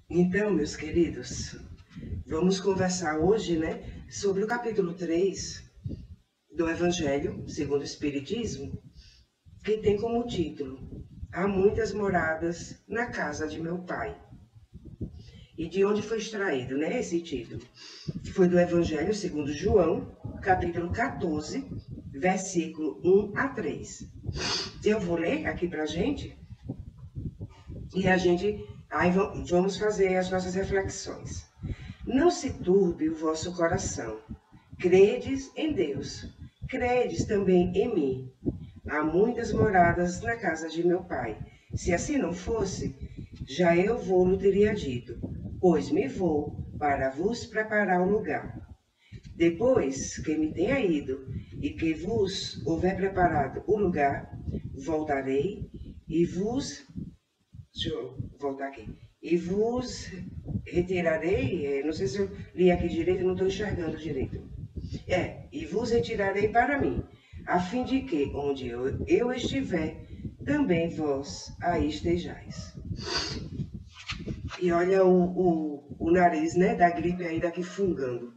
Então, meus queridos, vamos conversar hoje, sobre o capítulo 3 do Evangelho segundo o Espiritismo, que tem como título Há muitas moradas na casa de meu Pai. E de onde foi extraído, esse título? Foi do Evangelho segundo João, capítulo 14, versículo 1 a 3. Eu vou ler aqui pra gente e aí vamos fazer as nossas reflexões. Não se turbe o vosso coração. Credes em Deus, credes também em mim. Há muitas moradas na casa de meu Pai. Se assim não fosse, já eu vou-lo teria dito, pois me vou para vos preparar um lugar. Depois que me tenha ido e que vos houver preparado o lugar, voltarei e vos... Deixa eu voltar aqui. E vos retirarei, não sei se eu li aqui direito, não estou enxergando direito. E vos retirarei para mim, a fim de que, onde eu estiver, também vós aí estejais. E olha o nariz, da gripe ainda aqui fungando.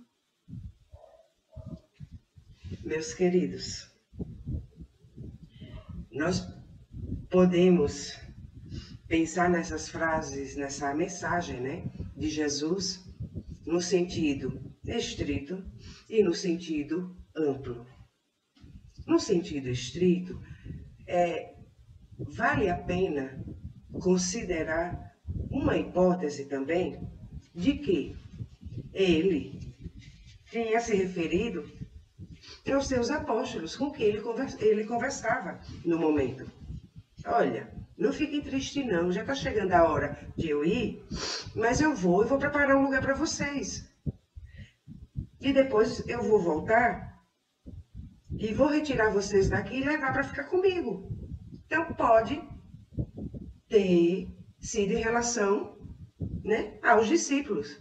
Meus queridos, nós podemos pensar nessas frases, nessa mensagem, de Jesus, no sentido estrito e no sentido amplo. No sentido estrito, vale a pena considerar uma hipótese também de que ele tinha se referido aos seus apóstolos com quem ele conversava no momento. Olha, não fiquem tristes não, já está chegando a hora de eu ir, mas eu vou preparar um lugar para vocês. E depois eu vou voltar e vou retirar vocês daqui e levar para ficar comigo. Então pode ter sido em relação, aos discípulos.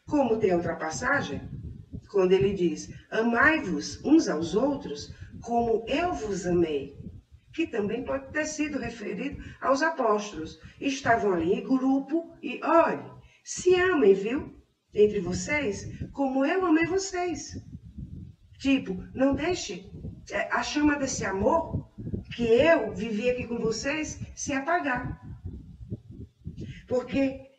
Como tem outra passagem, quando ele diz, amai-vos uns aos outros como eu vos amei, que também pode ter sido referido aos apóstolos. Estavam ali em grupo e, olhe, se amem, viu? Entre vocês, como eu amei vocês. Tipo, não deixe a chama desse amor que eu vivi aqui com vocês se apagar. Porque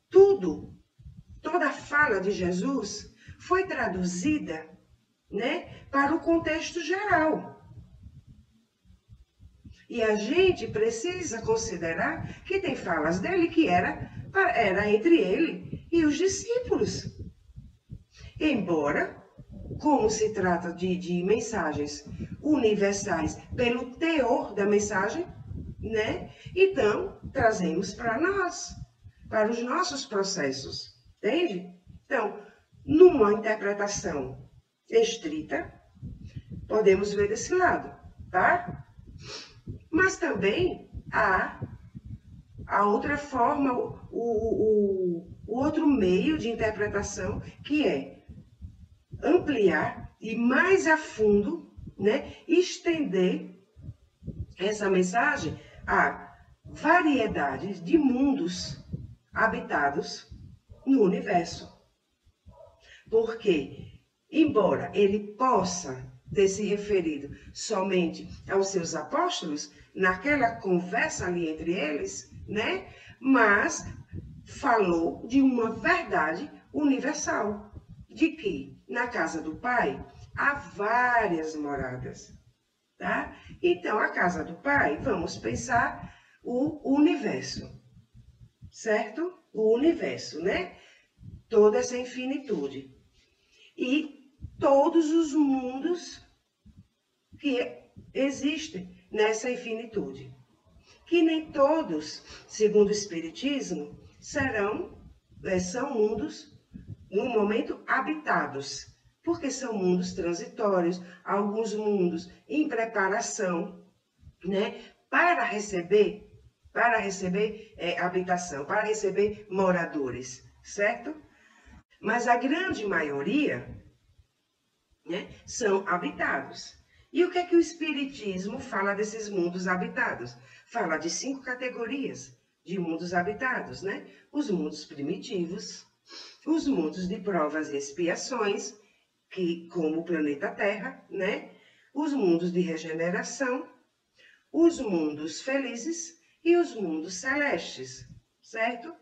toda a fala de Jesus foi traduzida, para o contexto geral. E a gente precisa considerar que tem falas dele que era entre ele e os discípulos. Embora, como se trata de mensagens universais pelo teor da mensagem, então trazemos para nós, para os nossos processos, entende? Então, numa interpretação estrita, podemos ver desse lado, tá? Mas também há a outra forma, o outro meio de interpretação, que é ampliar e mais a fundo, estender essa mensagem a variedades de mundos habitados no universo. Porque, embora ele possa ter se referido somente aos seus apóstolos, naquela conversa ali entre eles, mas falou de uma verdade universal, de que na casa do Pai há várias moradas, tá? Então, a casa do Pai, vamos pensar o universo, certo? O universo, toda essa infinitude. E todos os mundos que existem nessa infinitude. Que nem todos, segundo o Espiritismo, são mundos, no momento, habitados. Porque são mundos transitórios, alguns mundos em preparação, para receber habitação, para receber moradores, certo? Mas a grande maioria, são habitados. E o que é que o Espiritismo fala desses mundos habitados? Fala de 5 categorias de mundos habitados, né? Os mundos primitivos, os mundos de provas e expiações, que, como o planeta Terra, né? Os mundos de regeneração, os mundos felizes e os mundos celestes, certo?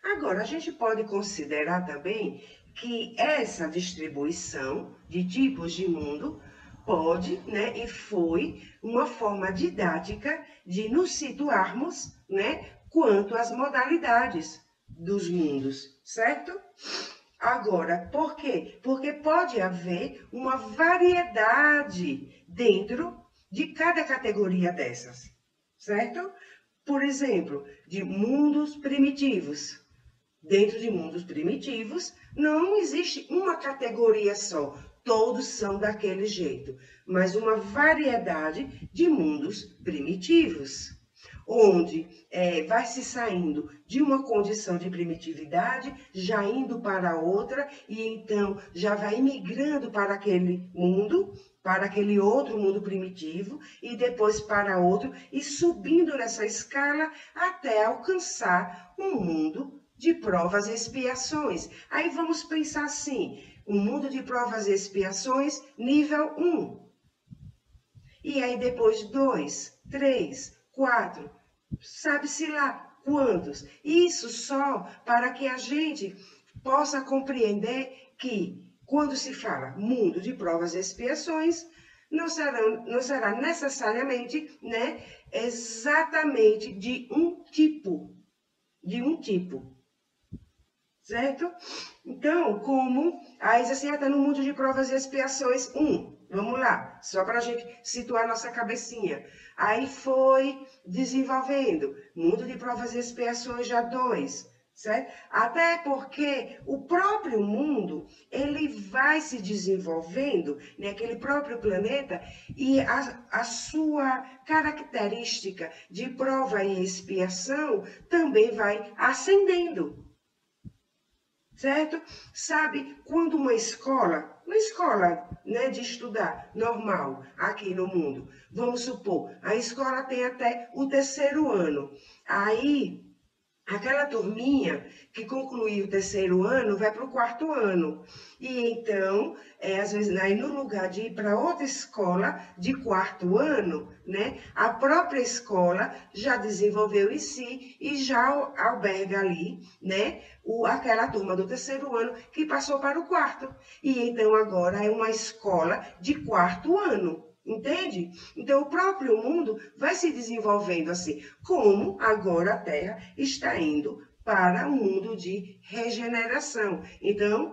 Agora, a gente pode considerar também que essa distribuição de tipos de mundo pode, né, e foi uma forma didática de nos situarmos, né, quanto às modalidades dos mundos, certo? Agora, por quê? Porque pode haver uma variedade dentro de cada categoria dessas, certo? Por exemplo, de mundos primitivos. Dentro de mundos primitivos, não existe uma categoria só, todos são daquele jeito, mas uma variedade de mundos primitivos, onde vai se saindo de uma condição de primitividade, já indo para outra, e então já vai migrando para aquele mundo, para aquele outro mundo primitivo, e depois para outro, e subindo nessa escala até alcançar um mundo de provas e expiações. Aí vamos pensar assim, um mundo de provas e expiações, nível 1. E aí depois 2, 3, 4, sabe-se lá quantos. Isso só para que a gente possa compreender que, quando se fala mundo de provas e expiações, não será necessariamente, né, exatamente de um tipo. Certo? Então, como aí assim, está no mundo de provas e expiações 1. Vamos lá, só para a gente situar nossa cabecinha. Aí foi desenvolvendo, mundo de provas e expiações já 2, certo? Até porque o próprio mundo, ele vai se desenvolvendo, né, aquele próprio planeta, e a sua característica de prova e expiação também vai ascendendo. Certo? Sabe, quando uma escola, né, de estudar normal aqui no mundo, vamos supor, a escola tem até o 3º ano. Aí, aquela turminha que concluiu o 3º ano vai para o 4º ano. E então, às vezes, aí no lugar de ir para outra escola de 4º ano, né, a própria escola já desenvolveu em si e já alberga ali, né, aquela turma do 3º ano que passou para o 4º. E então agora é uma escola de 4º ano. Entende? Então, o próprio mundo vai se desenvolvendo assim, como agora a Terra está indo para um mundo de regeneração. Então,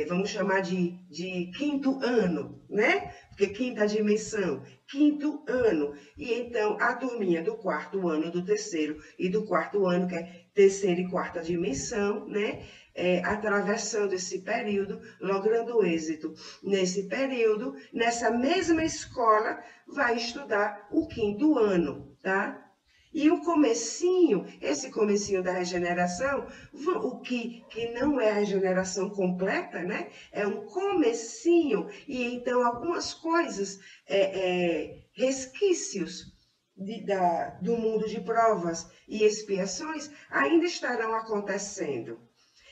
vamos chamar de 5º ano, né? Porque 5ª dimensão, 5º ano. E então, a turminha do 4º ano, do 3º e do 4º ano, que é 3ª e 4ª dimensão, né? Atravessando esse período, logrando êxito nesse período, nessa mesma escola, vai estudar o 5º ano, tá? E o comecinho, esse comecinho da regeneração, o que não é a regeneração completa, né? É um comecinho, e então algumas coisas, resquícios do mundo de provas e expiações ainda estarão acontecendo.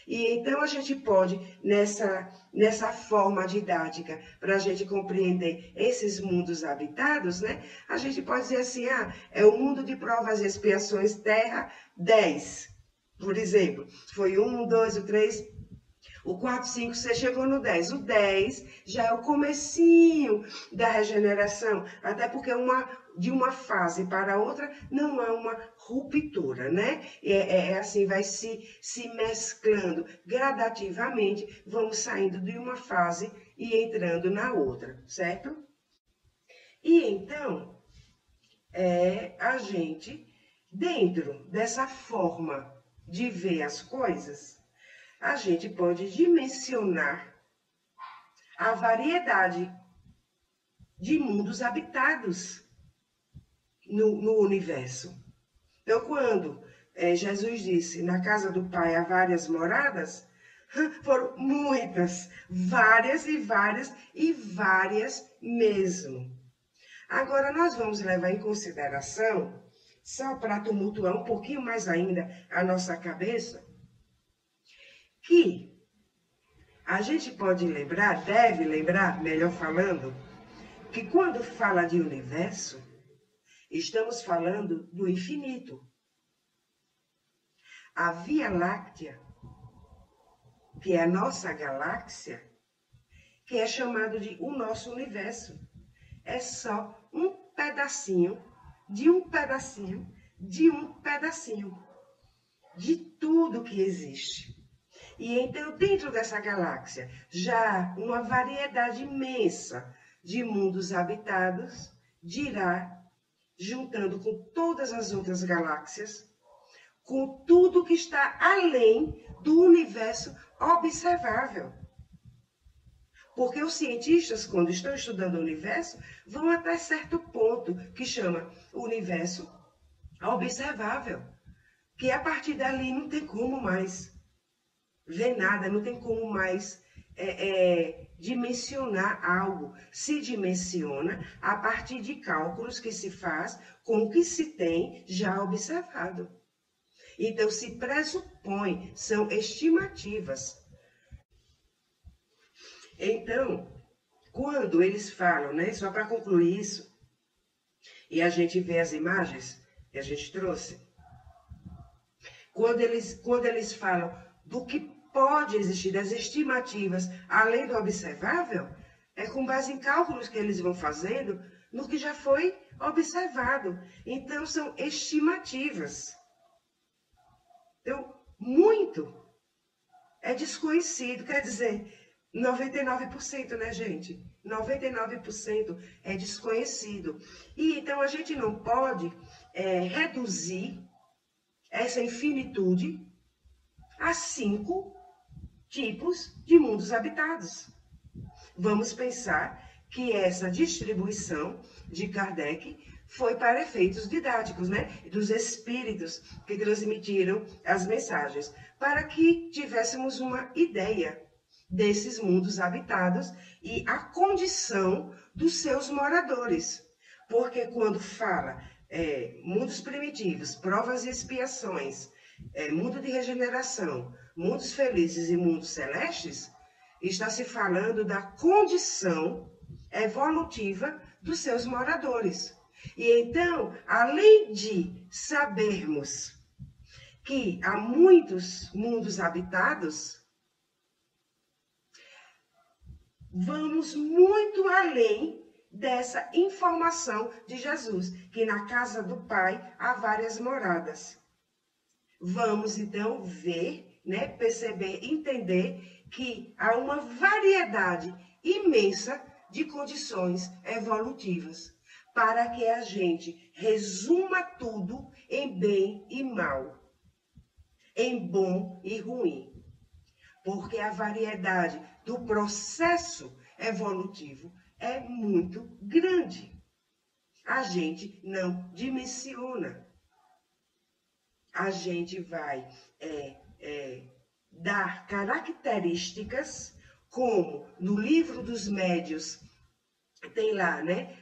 E então a gente pode, nessa forma didática, para a gente compreender esses mundos habitados, né? A gente pode dizer assim, é o mundo de provas e expiações Terra 10, por exemplo. Foi 1, 2, o 3, o 4, 5, você chegou no 10. O 10 já é o comecinho da regeneração, até porque de uma fase para outra não há uma ruptura, né? Assim, vai se mesclando gradativamente, vamos saindo de uma fase e entrando na outra, certo? E então, a gente, dentro dessa forma de ver as coisas, a gente pode dimensionar a variedade de mundos habitados no universo. Então, quando Jesus disse, na casa do Pai há várias moradas, foram muitas, várias e várias e várias mesmo. Agora, nós vamos levar em consideração só para tumultuar um pouquinho mais ainda a nossa cabeça, que a gente pode lembrar, deve lembrar, melhor falando, que quando fala de universo, estamos falando do infinito. A Via Láctea, que é a nossa galáxia, que é chamado de o nosso universo, é só um pedacinho, de um pedacinho, de um pedacinho, de tudo que existe. E então, dentro dessa galáxia, já há uma variedade imensa de mundos habitados, dirá, juntando com todas as outras galáxias, com tudo que está além do universo observável. Porque os cientistas, quando estão estudando o universo, vão até certo ponto, que chama o universo observável, que a partir dali não tem como mais ver nada, não tem como mais dimensionar algo. Se dimensiona a partir de cálculos que se faz com o que se tem já observado. Então, se pressupõe, são estimativas. Então, quando eles falam, né, só para concluir isso, e a gente vê as imagens que a gente trouxe, quando eles falam do que pode existir, das estimativas, além do observável, é com base em cálculos que eles vão fazendo no que já foi observado. Então, são estimativas. Então, muito é desconhecido, quer dizer, 99%, né, gente? 99% é desconhecido. E então a gente não pode reduzir essa infinitude a 5 tipos de mundos habitados. Vamos pensar que essa distribuição de Kardec foi para efeitos didáticos, né? Dos espíritos que transmitiram as mensagens, para que tivéssemos uma ideia desses mundos habitados e a condição dos seus moradores. Porque quando fala mundos primitivos, provas e expiações, mundo de regeneração, mundos felizes e mundos celestes, está se falando da condição evolutiva dos seus moradores. E então, além de sabermos que há muitos mundos habitados, vamos muito além dessa informação de Jesus, que na casa do Pai há várias moradas. Vamos então ver, né, perceber, entender que há uma variedade imensa de condições evolutivas, para que a gente resuma tudo em bem e mal, em bom e ruim. Porque a variedade do processo evolutivo é muito grande. A gente não dimensiona. A gente vai dar características, como no livro dos médiuns tem lá, né?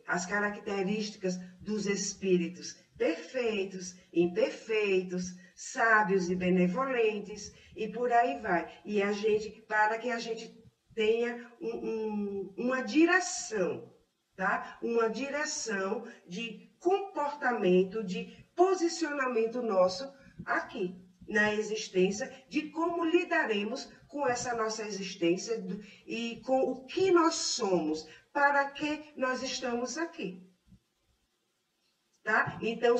As características dos espíritos perfeitos, imperfeitos, sábios e benevolentes, e por aí vai. E a gente, para que a gente tenha uma direção, tá? Uma direção de comportamento, de posicionamento nosso aqui na existência, de como lidaremos com essa nossa existência e com o que nós somos, para que nós estamos aqui. Tá? Então,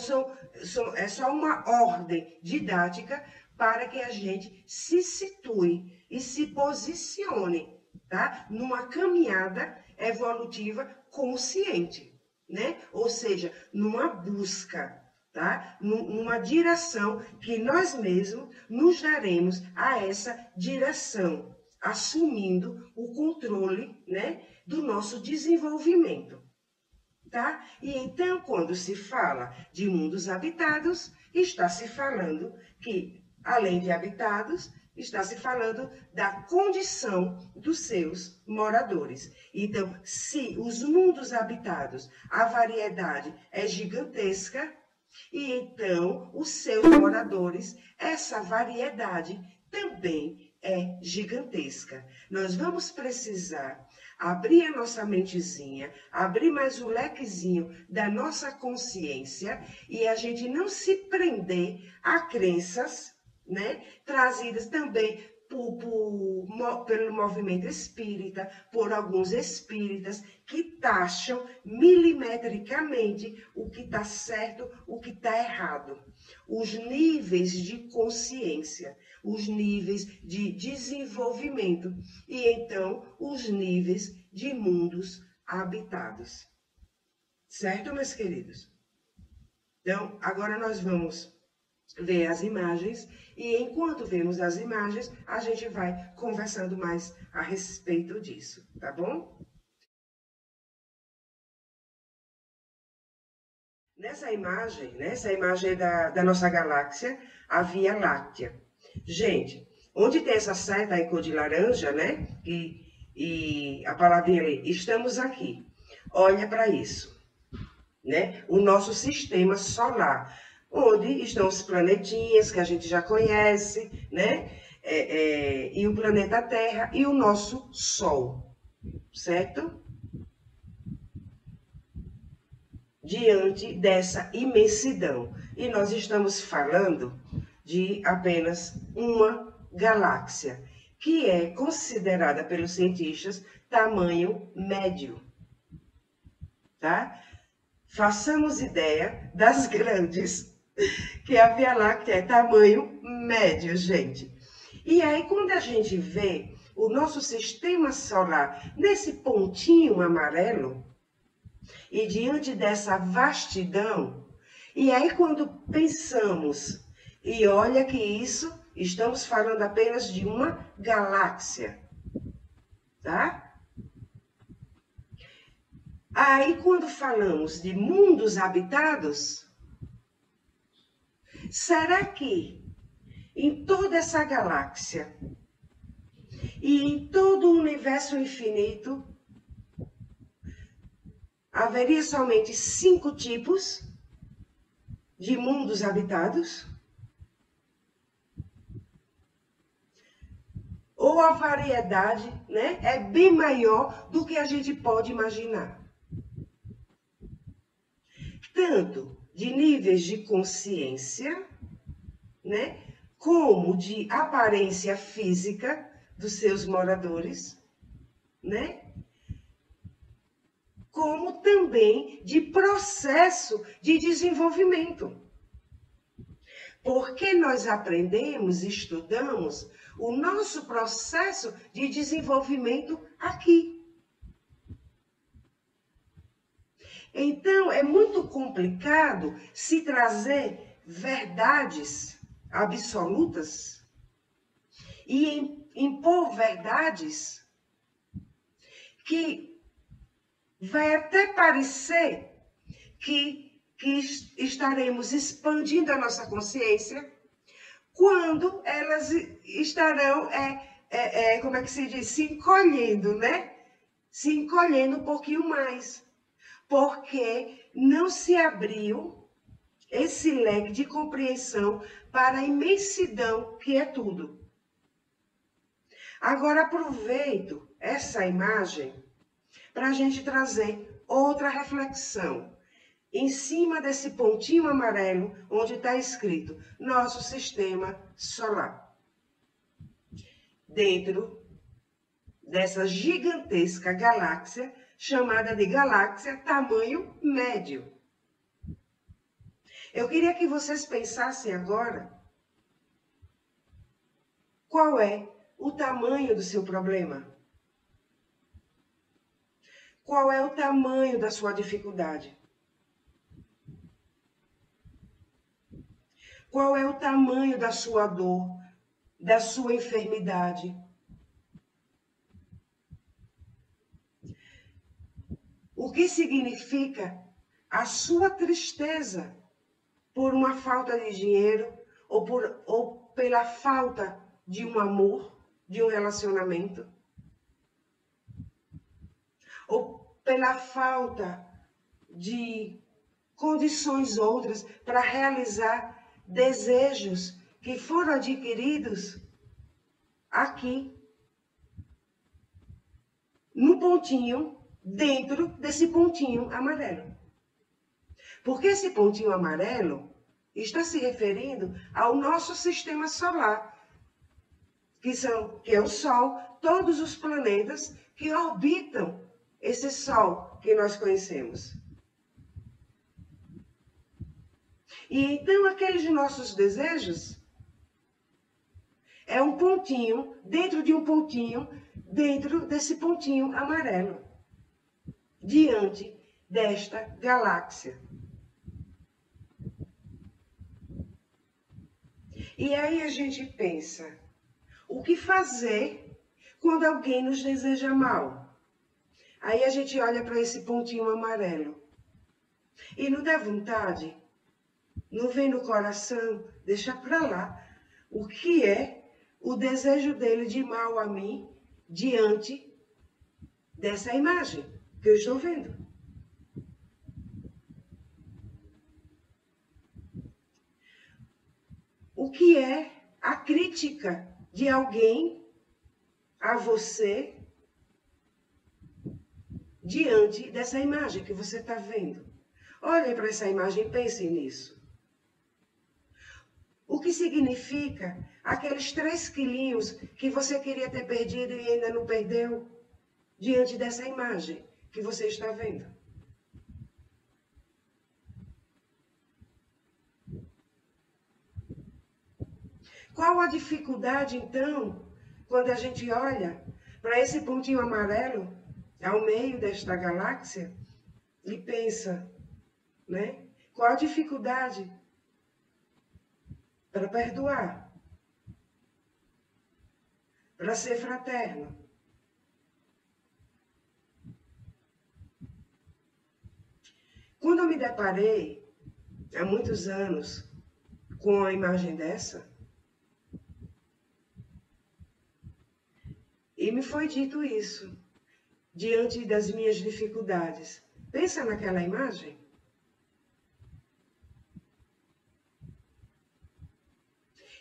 é só uma ordem didática para que a gente se situe e se posicione, tá? Numa caminhada evolutiva consciente, né? Ou seja, numa busca, tá? Numa direção que nós mesmos nos daremos a essa direção, assumindo o controle, né, do nosso desenvolvimento. Tá? E então, quando se fala de mundos habitados, está se falando que, além de habitados, está se falando da condição dos seus moradores. Então, se os mundos habitados, a variedade é gigantesca, e então os seus moradores, essa variedade também é gigantesca. Nós vamos precisar abrir a nossa mentezinha, abrir mais o lequezinho da nossa consciência e a gente não se prender a crenças, né, trazidas também pelo movimento espírita, por alguns espíritas que taxam milimetricamente o que está certo, o que está errado. Os níveis de consciência, os níveis de desenvolvimento e então os níveis de mundos habitados. Certo, meus queridos? Então, agora nós vamos ver as imagens e enquanto vemos as imagens, a gente vai conversando mais a respeito disso, tá bom? Nessa imagem, né, essa imagem da nossa galáxia, a Via Láctea. Gente, onde tem essa seta aí cor de laranja, né, e a palavrinha ali, estamos aqui. Olha para isso, né, o nosso sistema solar, onde estão os planetinhas que a gente já conhece, né, e o planeta Terra e o nosso Sol, certo? Diante dessa imensidão. E nós estamos falando de apenas uma galáxia, que é considerada pelos cientistas tamanho médio, tá? Façamos ideia das grandes, que a Via Láctea é tamanho médio, gente. E aí, quando a gente vê o nosso sistema solar nesse pontinho amarelo, e diante dessa vastidão, e aí quando pensamos, e olha que isso, estamos falando apenas de uma galáxia, tá? Aí quando falamos de mundos habitados, será que em toda essa galáxia e em todo o universo infinito, haveria somente 5 tipos de mundos habitados? Ou a variedade, né, é bem maior do que a gente pode imaginar? Tanto de níveis de consciência, né, como de aparência física dos seus moradores, né? Como também de processo de desenvolvimento. Porque nós aprendemos, estudamos o nosso processo de desenvolvimento aqui. Então, é muito complicado se trazer verdades absolutas e impor verdades que vai até parecer que estaremos expandindo a nossa consciência quando elas estarão, como é que se diz, se encolhendo, né? Se encolhendo um pouquinho mais, porque não se abriu esse leque de compreensão para a imensidão que é tudo. Agora aproveito essa imagem para a gente trazer outra reflexão. Em cima desse pontinho amarelo, onde está escrito nosso sistema solar. Dentro dessa gigantesca galáxia, chamada de galáxia tamanho médio. Eu queria que vocês pensassem agora qual é o tamanho do seu problema. Qual é o tamanho da sua dificuldade? Qual é o tamanho da sua dor, da sua enfermidade? O que significa a sua tristeza por uma falta de dinheiro ou pela falta de um amor, de um relacionamento, ou pela falta de condições outras para realizar desejos que foram adquiridos aqui, no pontinho, dentro desse pontinho amarelo. Porque esse pontinho amarelo está se referindo ao nosso sistema solar, que é o Sol, todos os planetas que orbitam esse Sol que nós conhecemos. E então aqueles nossos desejos é um pontinho, dentro de um pontinho, dentro desse pontinho amarelo, diante desta galáxia. E aí a gente pensa, o que fazer quando alguém nos deseja mal? Aí a gente olha para esse pontinho amarelo e não dá vontade, não vem no coração, deixa para lá. O que é o desejo dele de mal a mim diante dessa imagem que eu estou vendo? O que é a crítica de alguém a você diante dessa imagem que você está vendo? Olhem para essa imagem e pensem nisso. O que significa aqueles 3 quilinhos que você queria ter perdido e ainda não perdeu diante dessa imagem que você está vendo? Qual a dificuldade, então, quando a gente olha para esse pontinho amarelo ao meio desta galáxia e pensa, né? Qual a dificuldade para perdoar, para ser fraterno? Quando eu me deparei, há muitos anos, com a imagem dessa, e me foi dito isso, diante das minhas dificuldades. Pensa naquela imagem.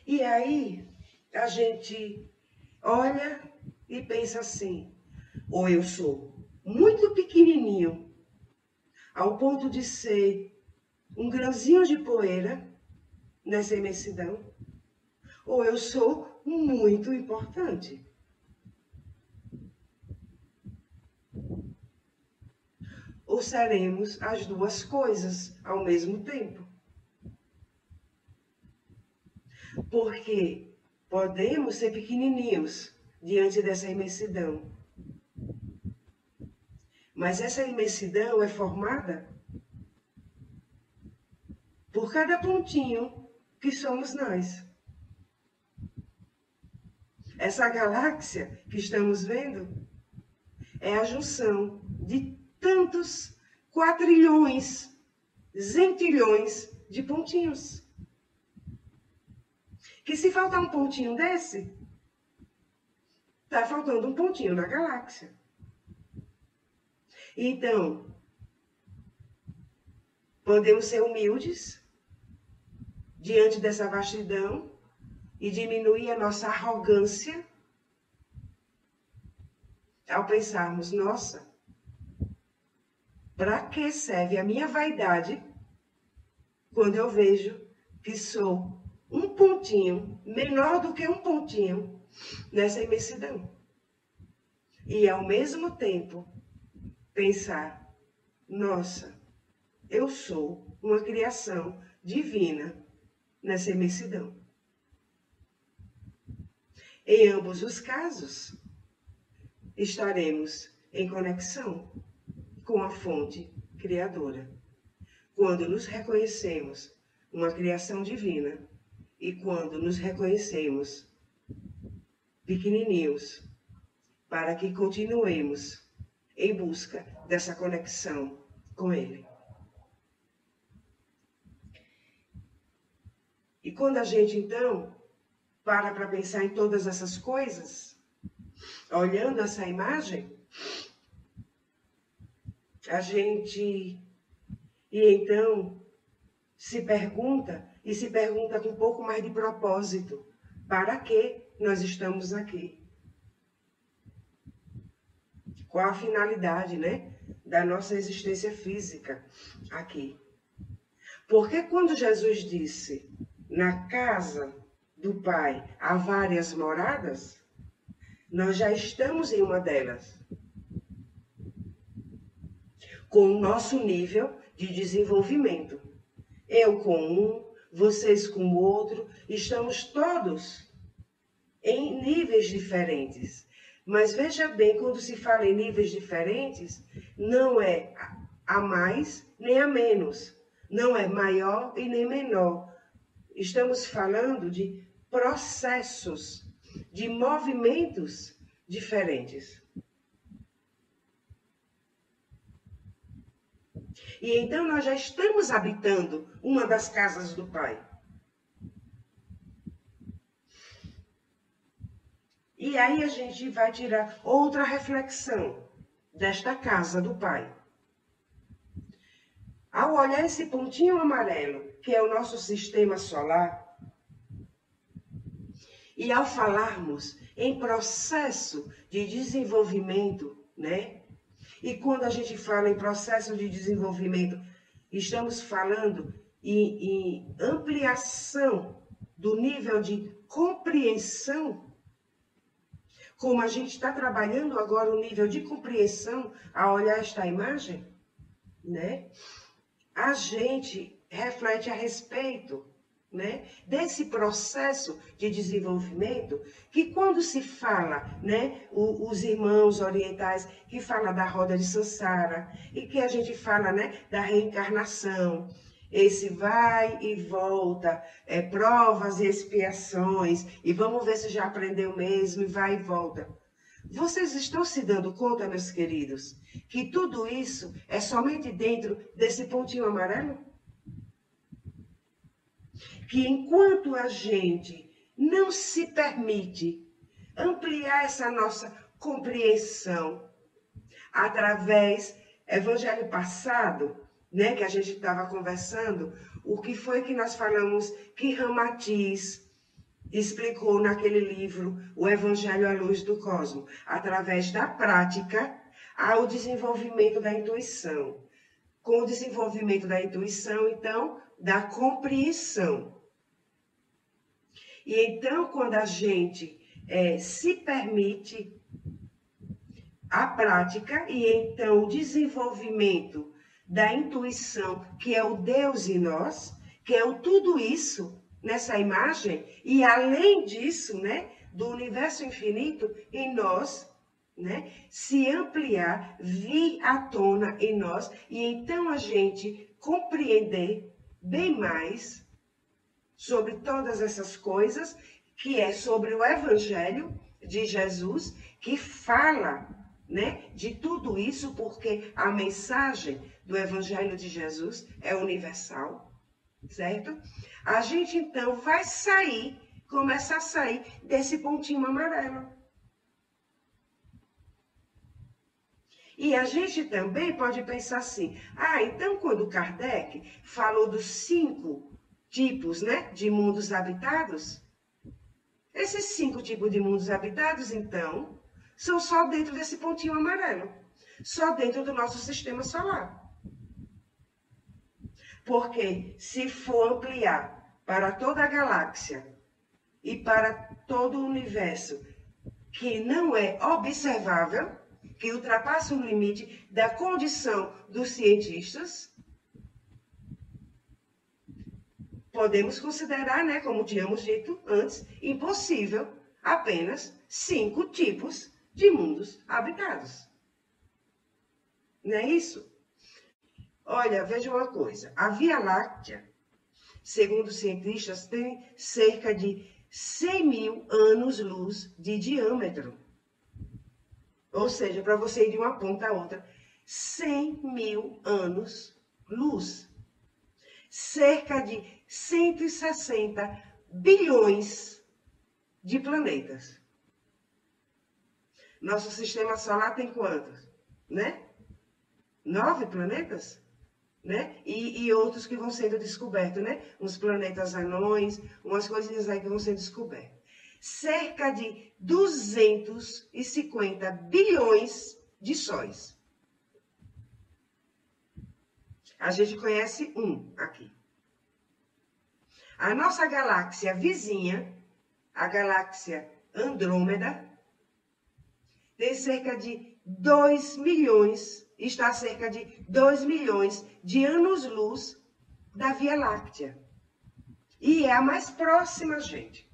E aí, a gente olha e pensa assim, ou eu sou muito pequenininho, ao ponto de ser um grãozinho de poeira nessa imensidão, ou eu sou muito importante. Ou seremos as duas coisas ao mesmo tempo? Porque podemos ser pequenininhos diante dessa imensidão. Mas essa imensidão é formada por cada pontinho que somos nós. Essa galáxia que estamos vendo é a junção de tantos quatrilhões, zentilhões de pontinhos. Que se faltar um pontinho desse, está faltando um pontinho na galáxia. Então, podemos ser humildes diante dessa vastidão e diminuir a nossa arrogância ao pensarmos, nossa, para que serve a minha vaidade quando eu vejo que sou um pontinho, menor do que um pontinho, nessa imensidão? E ao mesmo tempo pensar, nossa, eu sou uma criação divina nessa imensidão. Em ambos os casos, estaremos em conexão com a fonte criadora. Quando nos reconhecemos uma criação divina e quando nos reconhecemos pequenininhos, para que continuemos em busca dessa conexão com Ele. E quando a gente, então, para pensar em todas essas coisas? Olhando essa imagem, a gente, e então, se pergunta com um pouco mais de propósito. Para que nós estamos aqui? Qual a finalidade, né, da nossa existência física aqui? Porque quando Jesus disse, na casa do Pai há várias moradas, nós já estamos em uma delas. Com o nosso nível de desenvolvimento. Eu com um, vocês com o outro, estamos todos em níveis diferentes. Mas veja bem, quando se fala em níveis diferentes, não é a mais nem a menos. Não é maior e nem menor. Estamos falando de processos, de movimentos diferentes. E então nós já estamos habitando uma das casas do Pai. E aí a gente vai tirar outra reflexão desta casa do Pai. Ao olhar esse pontinho amarelo, que é o nosso sistema solar, e ao falarmos em processo de desenvolvimento, né? E quando a gente fala em processo de desenvolvimento, estamos falando em ampliação do nível de compreensão. Como a gente está trabalhando agora o nível de compreensão ao olhar esta imagem, né? A gente reflete a respeito, né, desse processo de desenvolvimento, que quando se fala, né, os irmãos orientais que falam da roda de Sansara, e que a gente fala, né, da reencarnação, esse vai e volta, provas e expiações, e vamos ver se já aprendeu mesmo, e vai e volta. Vocês estão se dando conta, meus queridos, que tudo isso é somente dentro desse pontinho amarelo? Que enquanto a gente não se permite ampliar essa nossa compreensão através do evangelho passado, né, que a gente estava conversando, o que foi que nós falamos que Ramatiz explicou naquele livro, O Evangelho à Luz do Cosmo, através da prática ao desenvolvimento da intuição. Com o desenvolvimento da intuição, então, da compreensão. E então, quando a gente se permite a prática e então o desenvolvimento da intuição, que é o Deus em nós, que é o tudo isso nessa imagem, e além disso, né, do universo infinito em nós, né, se ampliar, vir à tona em nós, e então a gente compreender bem mais sobre todas essas coisas, que é sobre o Evangelho de Jesus, que fala, né, de tudo isso, porque a mensagem do Evangelho de Jesus é universal, certo? A gente, então, vai sair, começa a sair desse pontinho amarelo. E a gente também pode pensar assim, então quando Kardec falou dos 5 tipos, né, de mundos habitados, esses 5 tipos de mundos habitados, então, são só dentro desse pontinho amarelo, só dentro do nosso sistema solar. Porque se for ampliar para toda a galáxia e para todo o universo, que não é observável, que ultrapassa o limite da condição dos cientistas, podemos considerar, né, como tínhamos dito antes, impossível apenas 5 tipos de mundos habitados. Não é isso? Olha, veja uma coisa. A Via Láctea, segundo os cientistas, tem cerca de 100.000 anos-luz de diâmetro. Ou seja, para você ir de uma ponta a outra, 100.000 anos-luz. Cerca de 160 bilhões de planetas. Nosso sistema solar tem quantos? Né? 9 planetas? Né? E outros que vão sendo descobertos, né? Uns planetas anões, umas coisinhas aí que vão sendo descobertas. Cerca de 250 bilhões de sóis. A gente conhece um aqui. A nossa galáxia vizinha, a galáxia Andrômeda, tem cerca de 2 milhões, está a cerca de 2 milhões de anos-luz da Via Láctea. E é a mais próxima, gente.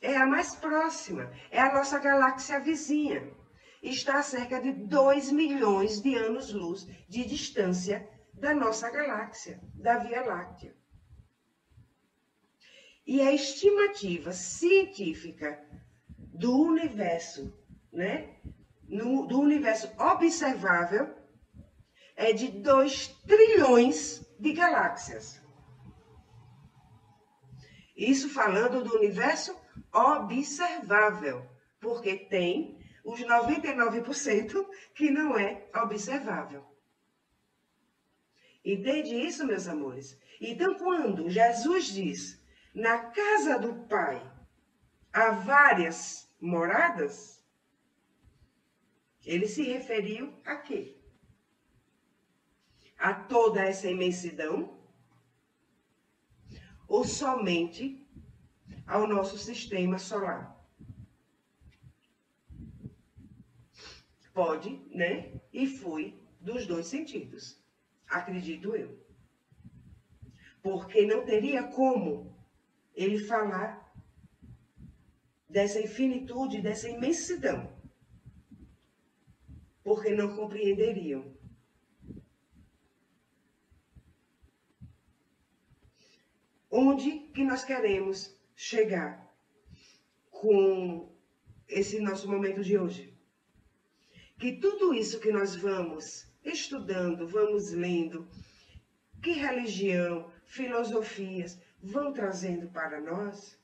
É a mais próxima. É a nossa galáxia vizinha. Está a cerca de 2 milhões de anos-luz de distância da nossa galáxia, da Via Láctea. E a estimativa científica do universo, né? Do universo observável, é de 2 trilhões de galáxias. Isso falando do universo observável, porque tem os 99% que não é observável. Entende isso, meus amores? Então, quando Jesus diz, na casa do Pai há várias moradas, ele se referiu a quê? A toda essa imensidão? Ou somente ao nosso sistema solar? Pode, né? E foi dos dois sentidos, acredito eu. Porque não teria como ele falar dessa infinitude, dessa imensidão. Porque não compreenderiam. Onde que nós queremos chegar com esse nosso momento de hoje? Que tudo isso que nós vamos estudando, vamos lendo, que religião, filosofias vão trazendo para nós,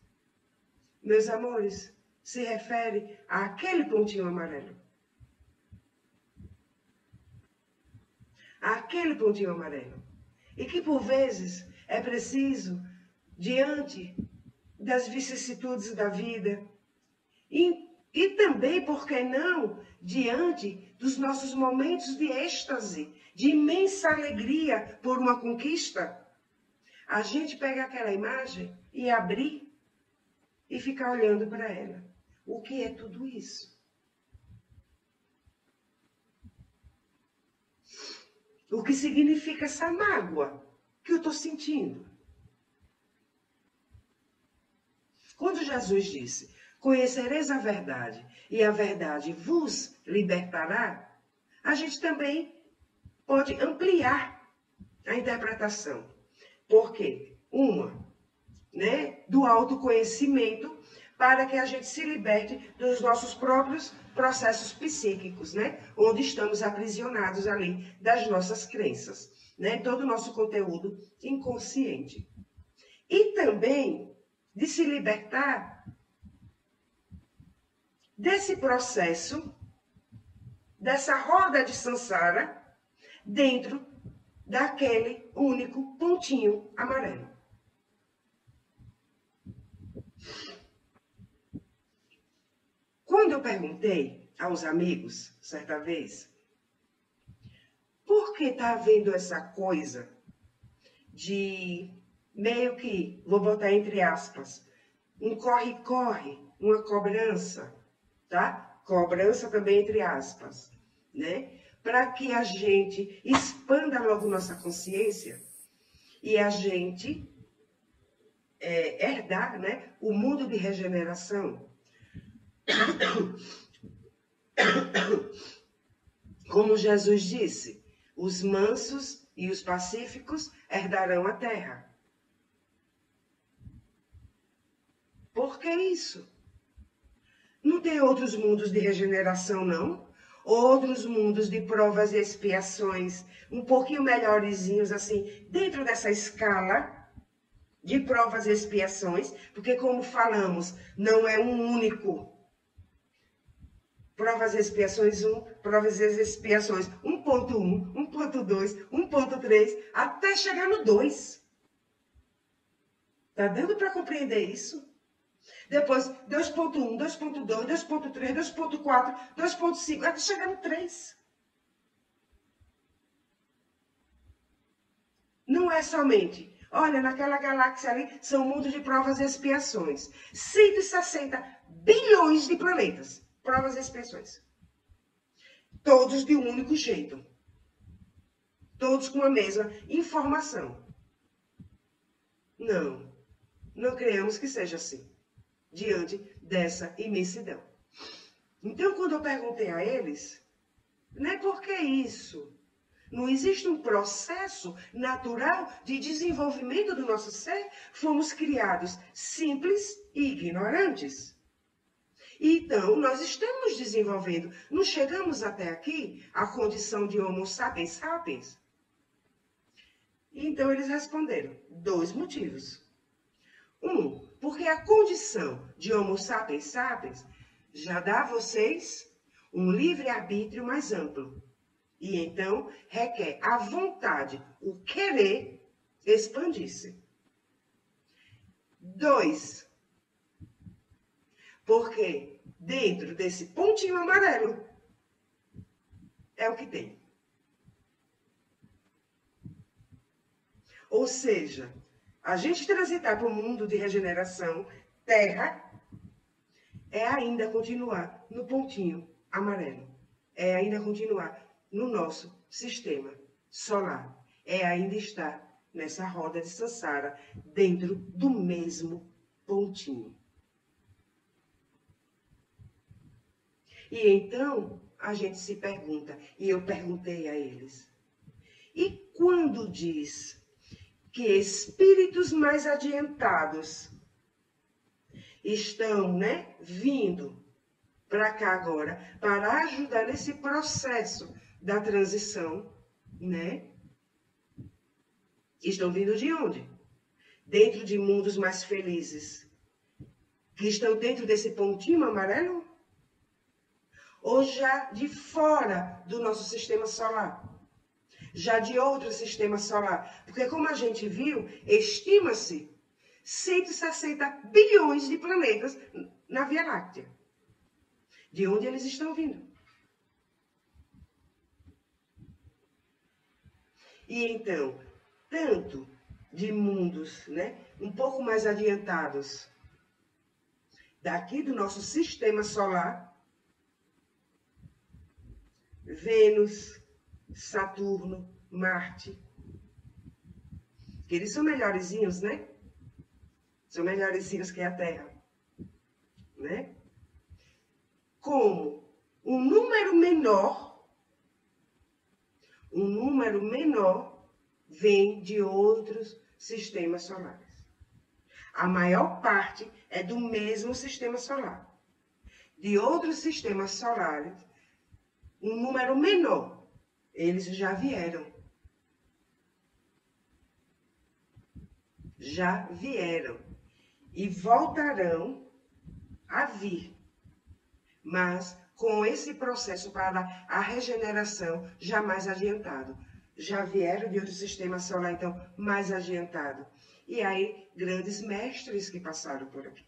meus amores, se refere àquele pontinho amarelo. Àquele pontinho amarelo. E que por vezes é preciso, diante das vicissitudes da vida, e também, por que não, diante dos nossos momentos de êxtase, de imensa alegria por uma conquista, a gente pega aquela imagem e abrir e ficar olhando para ela. O que é tudo isso? O que significa essa mágoa que eu estou sentindo? Quando Jesus disse, conhecereis a verdade e a verdade vos libertará, a gente também pode ampliar a interpretação. Por quê? Né, do autoconhecimento, para que a gente se liberte dos nossos próprios processos psíquicos, né? Onde estamos aprisionados ali das nossas crenças, né? Todo o nosso conteúdo inconsciente. E também de se libertar desse processo, dessa roda de samsara, dentro daquele único pontinho amarelo. Quando eu perguntei aos amigos, certa vez, por que está havendo essa coisa de meio que, vou botar entre aspas, um corre-corre, uma cobrança, tá? Cobrança também entre aspas, né? Para que a gente expanda logo nossa consciência e a gente herdar, né, o mundo de regeneração. Como Jesus disse, os mansos e os pacíficos herdarão a terra. Por que isso? Não tem outros mundos de regeneração, não? Outros mundos de provas e expiações, um pouquinho melhorzinhos, assim, dentro dessa escala, de provas e expiações, porque como falamos, não é um único. Provas e expiações 1, provas e expiações 1.1, 1.2, 1.3, até chegar no 2. Tá dando para compreender isso? Depois 2.1, 2.2, 2.3, 2.4, 2.5, até chegar no 3. Não é somente, olha, naquela galáxia ali são mundos de provas e expiações. 160 bilhões de planetas, provas e expiações. Todos de um único jeito. Todos com a mesma informação. Não creamos que seja assim, diante dessa imensidão. Então, quando eu perguntei a eles, né, por que isso? Não existe um processo natural de desenvolvimento do nosso ser? Fomos criados simples e ignorantes. Então, nós estamos desenvolvendo. Não chegamos até aqui à condição de Homo sapiens sapiens? Então, eles responderam 2 motivos. 1, porque a condição de Homo sapiens sapiens já dá a vocês um livre-arbítrio mais amplo. E então requer a vontade, o querer expandir-se. 2, porque dentro desse pontinho amarelo é o que tem. Ou seja, a gente transitar para o mundo de regeneração, Terra, é ainda continuar no pontinho amarelo. É ainda continuar no nosso sistema solar. É ainda estar nessa roda de Sansara, dentro do mesmo pontinho. E então, a gente se pergunta, e eu perguntei a eles, e quando diz que espíritos mais adiantados estão, né, vindo para cá agora, para ajudar nesse processo da transição, né? Estão vindo de onde? Dentro de mundos mais felizes, que estão dentro desse pontinho amarelo? Ou já de fora do nosso sistema solar? Já de outro sistema solar? Porque como a gente viu, estima-se 160 bilhões de planetas na Via Láctea. De onde eles estão vindo? E então, tanto de mundos, né, um pouco mais adiantados daqui do nosso sistema solar, Vênus, Saturno, Marte, que eles são melhorzinhos, né? São melhorzinhos que a Terra, né? Como um número menor vem de outros sistemas solares. A maior parte é do mesmo sistema solar. De outros sistemas solares, um número menor, eles já vieram. Já vieram. E voltarão a vir. Mas com esse processo para a regeneração já mais adiantado. Já vieram de outro sistema solar, então, mais adiantado. E aí, grandes mestres que passaram por aqui.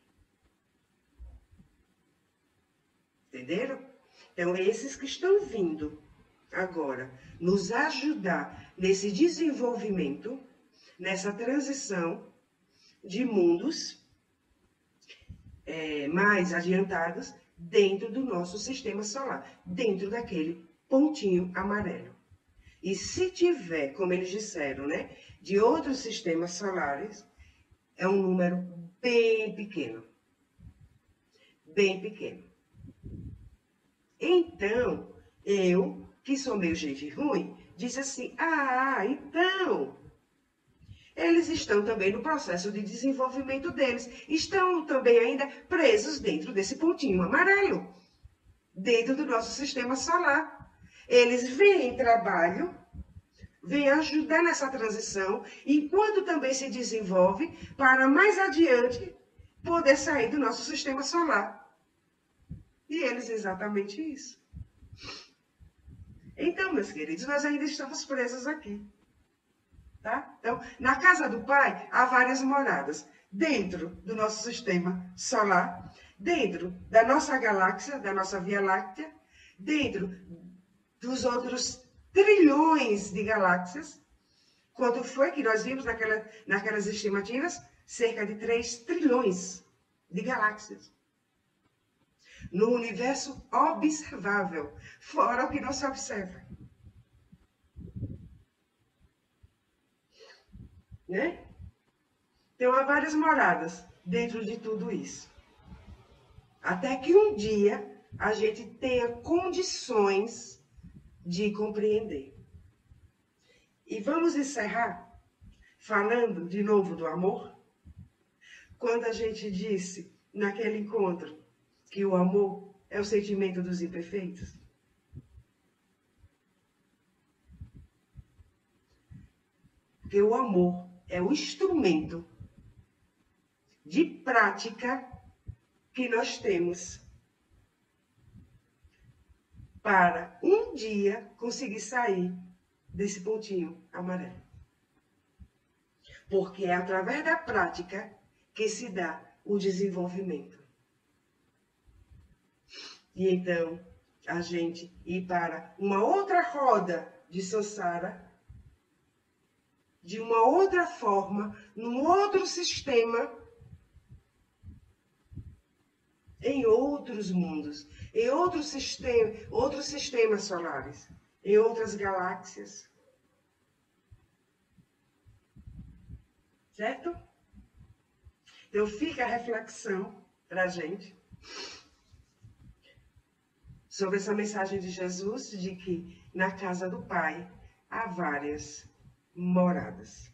Entenderam? Então, esses que estão vindo agora nos ajudar nesse desenvolvimento, nessa transição de mundos mais adiantados dentro do nosso sistema solar, dentro daquele pontinho amarelo. E se tiver, como eles disseram, né, de outros sistemas solares, é um número bem pequeno. Bem pequeno. Então, eu, que sou meio gente ruim, disse assim, então, eles estão também no processo de desenvolvimento deles. Estão também ainda presos dentro desse pontinho amarelo, dentro do nosso sistema solar. Eles veem trabalho, vem ajudar nessa transição, enquanto também se desenvolve para mais adiante poder sair do nosso sistema solar. E eles exatamente isso. Então, meus queridos, nós ainda estamos presos aqui. Tá? Então, na casa do Pai, há várias moradas. Dentro do nosso sistema solar, dentro da nossa galáxia, da nossa Via Láctea, dentro dos outros trilhões de galáxias. Quanto foi que nós vimos naquelas estimativas? Cerca de 3 trilhões de galáxias. No universo observável, fora o que não se observa. Né? Então, há várias moradas dentro de tudo isso. Até que um dia a gente tenha condições de compreender. E vamos encerrar falando de novo do amor? Quando a gente disse naquele encontro que o amor é o sentimento dos imperfeitos. Porque o amor é o instrumento de prática que nós temos para um dia conseguir sair desse pontinho amarelo. Porque é através da prática que se dá o desenvolvimento. E então, a gente ir para uma outra roda de samsara, de uma outra forma, num outro sistema, em outros mundos, em outros sistemas solares, em outras galáxias. Certo? Então fica a reflexão para a gente sobre essa mensagem de Jesus de que na casa do Pai há várias moradas.